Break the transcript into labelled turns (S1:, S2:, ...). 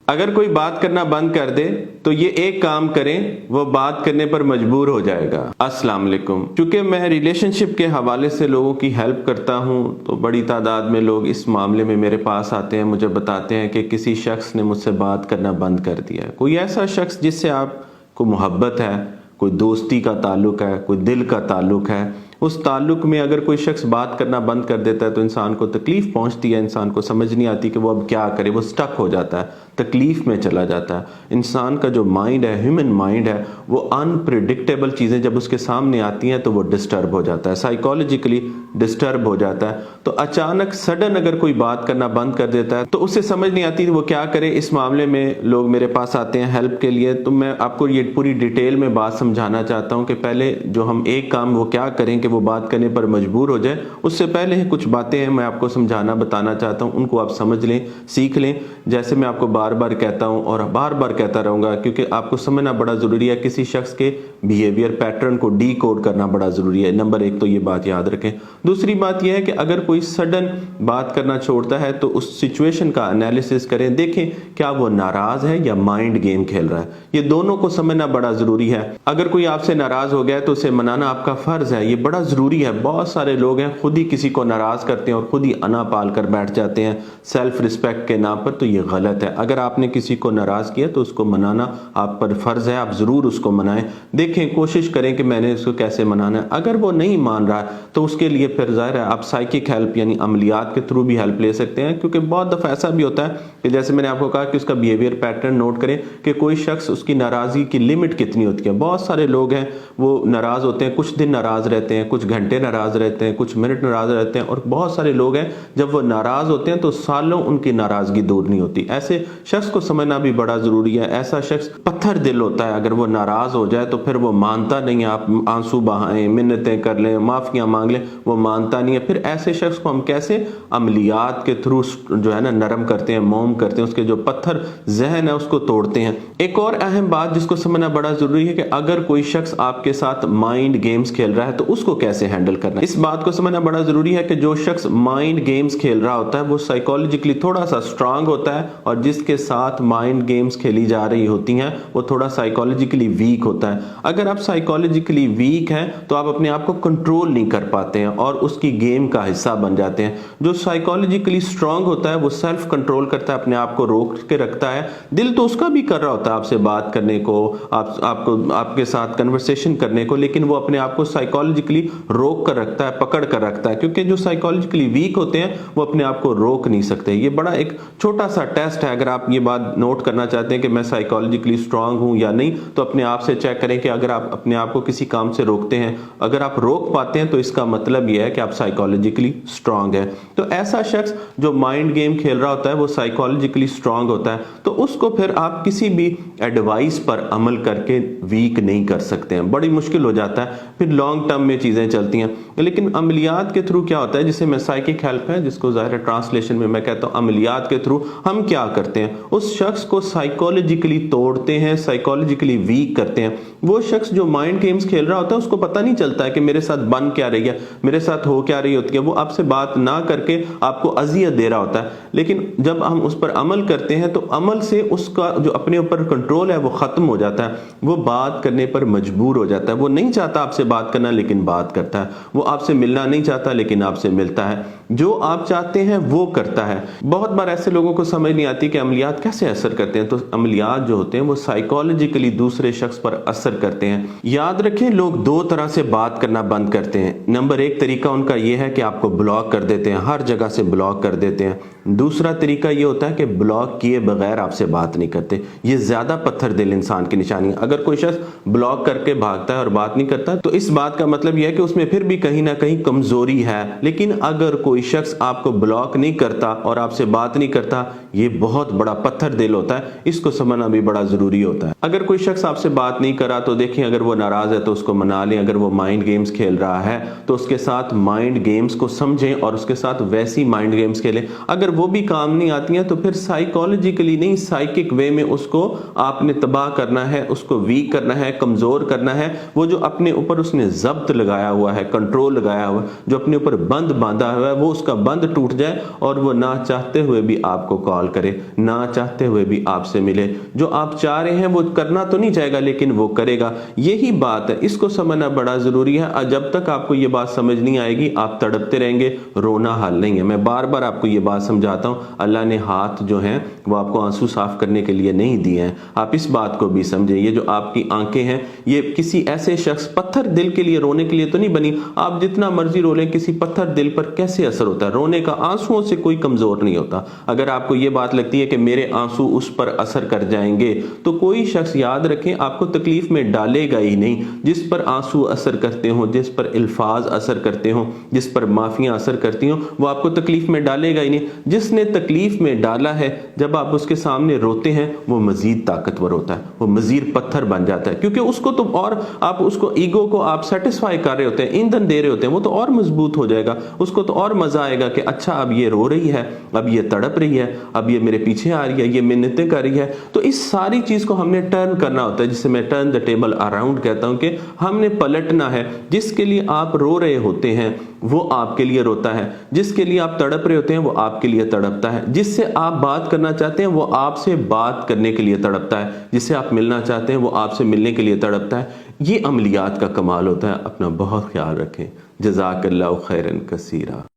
S1: اگر کوئی بات کرنا بند کر دے تو یہ ایک کام کریں، وہ بات کرنے پر مجبور ہو جائے گا۔ السلام علیکم۔ چونکہ میں ریلیشن شپ کے حوالے سے لوگوں کی ہیلپ کرتا ہوں تو بڑی تعداد میں لوگ اس معاملے میں میرے پاس آتے ہیں، مجھے بتاتے ہیں کہ کسی شخص نے مجھ سے بات کرنا بند کر دیا ہے۔ کوئی ایسا شخص جس سے آپ کو محبت ہے، کوئی دوستی کا تعلق ہے، کوئی دل کا تعلق ہے، اس تعلق میں اگر کوئی شخص بات کرنا بند کر دیتا ہے تو انسان کو تکلیف پہنچتی ہے، انسان کو سمجھ نہیں آتی کہ وہ اب کیا کرے، وہ سٹک ہو جاتا ہے، تکلیف میں چلا جاتا ہے۔ انسان کا جو مائنڈ ہے، ہیومن مائنڈ ہے، وہ انپریڈکٹیبل چیزیں جب اس کے سامنے آتی ہیں تو وہ ڈسٹرب ہو جاتا ہے، سائیکالوجیکلی ڈسٹرب ہو جاتا ہے۔ تو اچانک سڈن اگر کوئی بات کرنا بند کر دیتا ہے تو اسے سمجھ نہیں آتی وہ کیا کرے۔ اس معاملے میں لوگ میرے پاس آتے ہیں ہیلپ کے لیے، تو میں آپ کو یہ پوری ڈیٹیل میں بات سمجھانا چاہتا ہوں کہ پہلے جو ہم ایک کام وہ کیا کریں کہ وہ بات کرنے پر مجبور ہو جائے۔ اس سے پہلے کچھ باتیں ہیں میں آپ کو سمجھانا بتانا چاہتا ہوں، ان کو آپ سمجھ لیں، سیکھ لیں، جیسے میں آپ کو بار بار کہتا ہوں اور بار بار کہتا رہوں گا، کیونکہ آپ کو سمجھنا بڑا ضروری ہے۔ کسی شخص کے بیہیویئر پیٹرن کو ڈی کوڈ کرنا بڑا ضروری ہے۔ نمبر ایک تو یہ بات یاد رکھیں۔ دوسری بات یہ ہے کہ اگر کوئی سڈن بات کرنا چھوڑتا ہے تو اس سچویشن کا انالیسس کریں، دیکھیں کیا وہ ناراض ہے یا مائنڈ گیم کھیل رہا ہے۔ یہ دونوں کو سمجھنا بڑا ضروری ہے۔ اگر کوئی آپ سے ناراض ہو گیا تو اسے منانا آپ کا فرض ہے، یہ بڑا ضروری ہے۔ بہت سارے لوگ ہیں خود ہی کسی کو ناراض کرتے ہیں اور خود ہی انا پال کر بیٹھ جاتے ہیں سیلف رسپیکٹ کے نام پر، تو یہ غلط ہے۔ اگر آپ نے کسی کو ناراض کیا تو اس کو منانا آپ پر فرض ہے، آپ ضرور اس کو منائیں۔ دیکھیں، کوشش کریں کہ میں نے اس کو کیسے منانا ہے۔ اگر وہ نہیں مان رہا ہے تو اس کے لیے پھر ظاہر ہے آپ سائیکک ہیلپ یعنی عملیات کے تھرو بھی ہیلپ لے سکتے ہیں، کیونکہ بہت دفعہ ایسا بھی ہوتا ہے کہ جیسے میں نے آپ کو کہا کہ اس کا بیہیویئر پیٹرن نوٹ کریں کہ کوئی شخص اس کی ناراضگی کی لمٹ کتنی ہوتی ہے۔ بہت سارے لوگ ہیں وہ ناراض ہوتے ہیں، کچھ دن ناراض رہتے ہیں، کچھ گھنٹے ناراض رہتے ہیں، کچھ منٹ ناراض رہتے ہیں، اور بہت سارے لوگ ہیں جب وہ ناراض ہوتے ہیں تو سالوں ان کی ناراضگی دور نہیں ہوتی۔ ایسے شخص کو سمجھنا بھی بڑا ضروری ہے۔ ایسا شخص پتھر دل ہوتا ہے، اگر وہ ناراض ہو جائے تو پھر وہ مانتا نہیں ہے۔ آپ آنسو بہائیں، منتیں کر لیں، معافیاں مانگ لیں، وہ مانتا نہیں ہے۔ پھر ایسے شخص کو ہم کیسے عملیات کے تھرو جو ہے نا نرم کرتے ہیں، موم کرتے ہیں، اس کے جو پتھر ذہن ہے اس کو توڑتے ہیں۔ ایک اور اہم بات جس کو سمجھنا بڑا ضروری ہے کہ اگر کوئی شخص آپ کے ساتھ مائنڈ گیمز کھیل رہا ہے تو اس کو کیسے ہینڈل کرنا ہے۔ اس بات کو سمجھنا بڑا ضروری ہے کہ جو شخص مائنڈ گیمز کھیل رہا ہوتا ہے وہ سائیکالوجیکلی تھوڑا سا سٹرانگ ہوتا ہے، اور جس کے ساتھ مائنڈ گیمز کھیلی جا رہی ہوتی ہیں وہ تھوڑا سائیکالوجیکلی ویک ہوتا ہے۔ اگر آپ سائیکالوجیکلی ویک ہیں تو آپ اپنے آپ کو کنٹرول نہیں کر پاتے ہیں اور اس کی گیم کا حصہ بن جاتے ہیں۔ جو سائیکالوجیکلی سٹرانگ ہوتا ہے وہ سیلف کنٹرول کرتا ہے، اپنے آپ کو روک کے رکھتا ہے۔ دل تو اس کا بھی کر رہا ہوتا ہے آپ سے بات کرنے کو، آپ کے ساتھ کنورسیشن کرنے کو، لیکن وہ اپنے آپ کو سائیکالوجیکلی روک کر رکھتا ہے، پکڑ کر رکھتا ہے، کیونکہ جو سائیکالوجیکلی ویک ہوتے ہیں وہ اپنے آپ کو روک نہیں سکتے۔ یہ بڑا ایک چھوٹا سا ٹیسٹ ہے، اگر آپ یہ بات نوٹ کرنا چاہتے ہیں کہ میں سائیکالوجیکلی سٹرانگ ہوں یا نہیں تو اپنے آپ سے چیک کریں کہ اگر آپ اپنے آپ کو کسی کام سے روکتے ہیں، اگر آپ روک پاتے ہیں تو اس کا مطلب یہ ہے کہ آپ سائیکالوجیکلی سٹرانگ ہے۔ تو ایسا شخص جو مائنڈ گیم کھیل رہا ہوتا ہے وہ سائیکالوجیکلی سٹرانگ ہوتا ہے، تو اس کو پھر آپ کسی بھی ایڈوائس پر عمل کر کے ویک نہیں کر سکتے ہیں، بڑی مشکل ہو جاتا ہے، پھر لانگ ٹرم میں چیزیں چلتی ہیں۔ لیکن عملیات کے تھرو کیا ہوتا ہے، جسے میں سائیکک ہیلپ ہے، جس کو ظاہر ٹرانسلیشن میں کہتا ہوں عملیات کے تھرو ہم کیا کرتے ہیں، اس شخص کو سائیکالوجیکلی توڑتے ہیں، سائیکالوجیکلی ویک کرتے ہیں۔ وہ شخص جو مائنڈ گیمز کھیل رہا ہوتا ہے اس کو پتہ نہیں چلتا ہے کہ میرے ساتھ بن کیا رہی ہے، میرے ساتھ ہو کیا رہی ہوتی ہے، وہ آپ سے بات نہ کر کے آپ کو اذیت دے رہا ہوتا ہے۔ لیکن جب ہم اس پر عمل کرتے ہیں تو عمل سے اس کا جو اپنے اوپر کنٹرول ہے وہ ختم ہو جاتا ہے، وہ بات کرنے پر مجبور ہو جاتا ہے۔ وہ نہیں چاہتا آپ سے بات کرنا لیکن بات کرتا ہے، وہ آپ سے ملنا نہیں چاہتا لیکن آپ سے ملتا ہے، جو آپ چاہتے ہیں وہ کرتا ہے۔ بہت بار ایسے لوگوں کو سمجھ نہیں آتی کہ عملیات کیسے اثر کرتے ہیں، تو عملیات جو ہوتے ہیں وہ سائیکالوجیکلی دوسرے شخص پر اثر کرتے ہیں۔ یاد رکھیں، لوگ دو طرح سے بات کرنا بند کرتے ہیں۔ نمبر ایک طریقہ ان کا یہ ہے کہ آپ کو بلاک کر دیتے ہیں، ہر جگہ سے بلاک کر دیتے ہیں۔ دوسرا طریقہ یہ ہوتا ہے کہ بلاک کیے بغیر آپ سے بات نہیں کرتے۔ یہ زیادہ پتھر دل انسان کی نشانی ہے۔ اگر کوئی شخص بلاک کر کے بھاگتا ہے اور بات نہیں کرتا تو اس بات کا مطلب یہ ہے کہ اس میں پھر بھی کہیں نہ کہیں کمزوری ہے۔ لیکن اگر کوئی شخص آپ کو بلاک نہیں کرتا اور آپ سے بات نہیں کرتا، یہ بہت بڑا پتھر دل ہوتا ہے، اس کو سمجھنا بھی بڑا ضروری ہوتا ہے۔ اگر کوئی شخص آپ سے بات نہیں کرا تو دیکھیں، اگر وہ ناراض ہے تو اس کو منا لیں، اگر وہ مائنڈ گیمز کھیل رہا ہے تو اس کے ساتھ مائنڈ گیمز کو سمجھیں اور اس کے ساتھ ویسی مائنڈ گیمز کھیلیں۔ اگر وہ بھی کام نہیں آتی ہیں تو پھر سائیکالوجیکلی نہیں، سائیکک وے میں اس کو آپ نے تباہ کرنا ہے، اس کو ویک کرنا ہے، کمزور کرنا ہے۔ وہ جو اپنے اوپر اس نے ضبط لگایا ہوا ہے، کنٹرول لگایا ہوا ہے، جو اپنے اوپر بند باندھا ہوا ہے، وہ اس کا بند ٹوٹ جائے اور وہ نہ چاہتے ہوئے بھی آپ کو کال کرے، نہ چاہتے ہوئے بھی آپ سے ملے۔ جو آپ چاہ رہے ہیں وہ کرنا تو نہیں چاہے گا لیکن وہ کرے گا۔ یہی بات ہے، اس کو سمجھنا بڑا ضروری ہے۔ جب تک آپ کو یہ بات سمجھ نہیں آئے گی آپ تڑپتے رہیں گے، رونا حل نہیں ہے۔ میں بار بار آپ کو یہ بات سمجھاتا ہوں، اللہ نے ہاتھ جو ہیں وہ آپ کو آنسو صاف کرنے کے لیے نہیں دیے ہیں۔ آپ اس بات کو بھی سمجھیں، یہ جو آپ کی آنکھیں ہیں یہ کسی ایسے شخص پتھر دل کے لیے، رونے کے لیے تو نہیں بنی۔ آپ جتنا مرضی رو لیں، کسی پتھر دل پر کیسے اثر ہوتا ہے؟ رونے کا آنسوؤں سے کوئی کمزور نہیں ہوتا۔ اگر آپ کو یہ بات لگتی ہے کہ میرے آنسو اس پر اثر کر جائیں گے تو کوئی شخص یاد رکھیں آپ کو تکلیف میں ڈالے گا ہی نہیں۔ جس پر آنسو اثر کرتے ہوں، جس پر الفاظ اثر کرتے ہوں، جس پر معافیاں اثر کرتی ہوں، وہ آپ کو تکلیف میں ڈالے گا ہی نہیں۔ جس نے تکلیف میں ڈالا ہے جب آپ اس کے سامنے روتے ہیں وہ مزید طاقتور ہوتا ہے، وہ مزید پتھر بن جاتا ہے، کیونکہ اس کو تو اور آپ اس کو ایگو کو آپ سیٹسفائی کر رہے ہوتے ہیں، ایندھن دے رہے ہوتے ہیں، وہ تو اور مضبوط ہو جائے گا۔ اس کو تو اور مزہ آئے گا کہ اچھا اب یہ رو رہی ہے، اب یہ تڑپ رہی ہے، اب یہ میرے پیچھے آ رہی ہے، یہ منتیں کر رہی ہے۔ تو اس ساری چیز کو ہم نے ٹرن کرنا ہوتا ہے، جسے میں ٹرن دا ٹیبل اراؤنڈ کہتا ہوں، کہ ہم نے پلٹنا ہے۔ جس کے لیے آپ رو رہے ہوتے ہیں وہ آپ کے لیے روتا ہے، جس کے لیے آپ تڑپ رہے ہوتے ہیں وہ آپ کے لیے تڑپتا ہے، جس سے آپ بات کرنا چاہتے ہیں وہ آپ سے بات کرنے کے لیے تڑپتا ہے، جس سے آپ ملنا چاہتے ہیں وہ آپ سے ملنے کے لیے تڑپتا ہے۔ یہ عملیات کا کمال ہوتا ہے۔ اپنا بہت خیال رکھیں۔ جزاک اللہ خیرا کثیرا۔